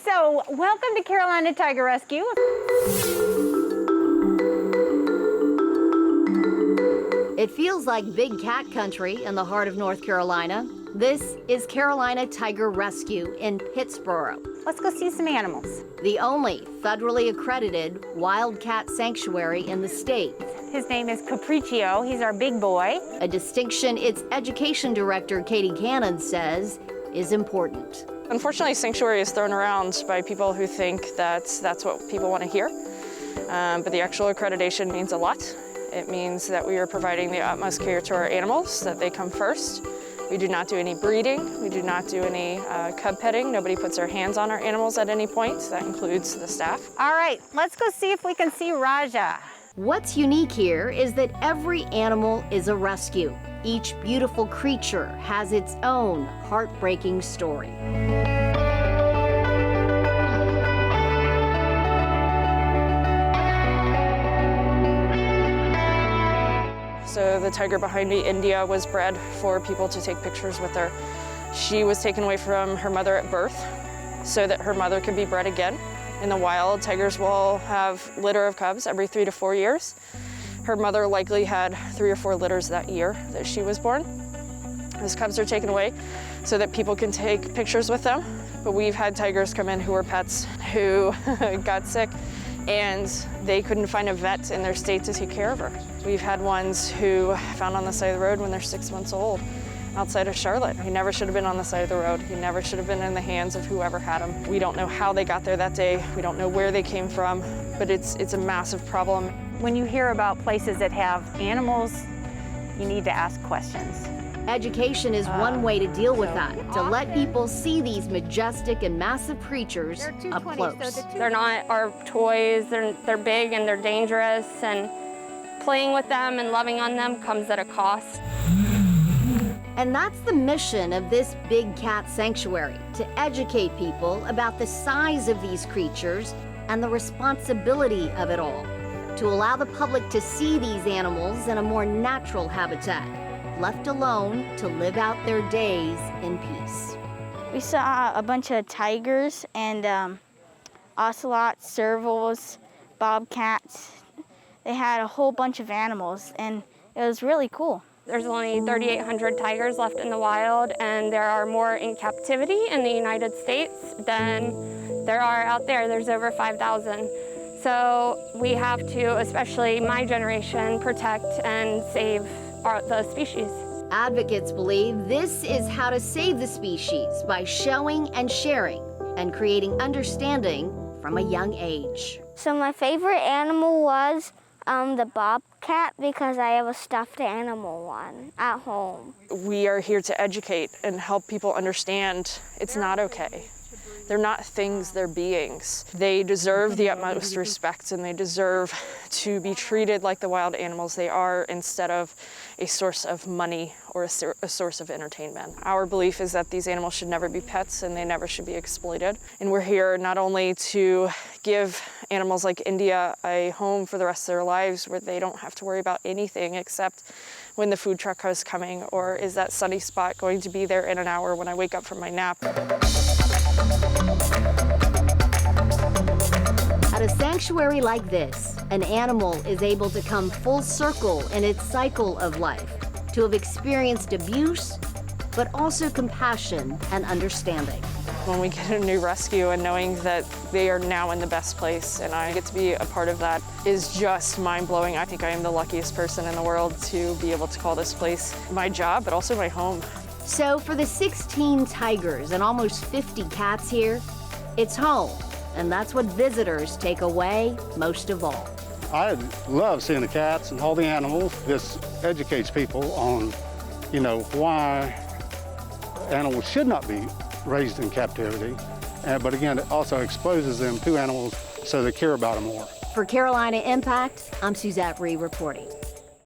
So, welcome to Carolina Tiger Rescue. It feels like big cat country in the heart of North Carolina. This is Carolina Tiger Rescue in Pittsboro, Let's go see some animals. the only federally accredited wildcat sanctuary in the state. His name is Capriccio. He's our big boy. A distinction its education director, Katie Cannon, says is important. Unfortunately, sanctuary is thrown around by people who think that that's what people want to hear. But the actual accreditation means a lot. It means that we are providing the utmost care to our animals, that they come first. We do not do any breeding. We do not do any cub petting. Nobody puts their hands on our animals at any point. That includes the staff. All right, let's go see if we can see Raja. What's unique here is that every animal is a rescue. Each beautiful creature has its own heartbreaking story. So the tiger behind me, India, was bred for people to take pictures with her. She was taken away from her mother at birth so that her mother could be bred again. In the wild, tigers will have litter of cubs every 3 to 4 years. Her mother likely had 3 or 4 litters that year that she was born. Those cubs are taken away so that people can take pictures with them. But we've had tigers come in who were pets who got sick and they couldn't find a vet in their state to take care of her. We've had ones who found on the side of the road when they're 6 months old outside of Charlotte. He never should have been on the side of the road. He never should have been in the hands of whoever had him. We don't know how they got there that day. We don't know where they came from, but it's a massive problem. When you hear about places that have animals, you need to ask questions. Education is one way to deal with that, to let people see these majestic and massive creatures up close. They're not our toys. They're big and they're dangerous, and playing with them and loving on them comes at a cost. And that's the mission of this big cat sanctuary, to educate people about the size of these creatures and the responsibility of it all, to allow the public to see these animals in a more natural habitat, left alone to live out their days in peace. We saw a bunch of tigers and ocelots, servals, bobcats. They had a whole bunch of animals, and it was really cool. There's only 3,800 tigers left in the wild, and there are more in captivity in the United States than there are out there. There's over 5,000. So we have to, especially my generation, protect and save the species. Advocates believe this is how to save the species, by showing and sharing and creating understanding from a young age. So my favorite animal was the bobcat, because I have a stuffed animal one at home. We are here to educate and help people understand it's not okay. They're not things, they're beings. They deserve the utmost respect, and they deserve to be treated like the wild animals they are, instead of a source of money or a source of entertainment. Our belief is that these animals should never be pets and they never should be exploited. And we're here not only to give animals like India a home for the rest of their lives where they don't have to worry about anything except when the food truck is coming, or is that sunny spot going to be there in an hour when I wake up from my nap. At a sanctuary like this, an animal is able to come full circle in its cycle of life, to have experienced abuse, but also compassion and understanding. When we get a new rescue and knowing that they are now in the best place and I get to be a part of that is just mind-blowing. I think I am the luckiest person in the world to be able to call this place my job, but also my home. So for the 16 tigers and almost 50 cats here, it's home. And that's what visitors take away most of all. I love seeing the cats and all the animals. This educates people on, why animals should not be raised in captivity. But again, it also exposes them to animals so they care about them more. For Carolina Impact, I'm SUZETTE RHEE reporting.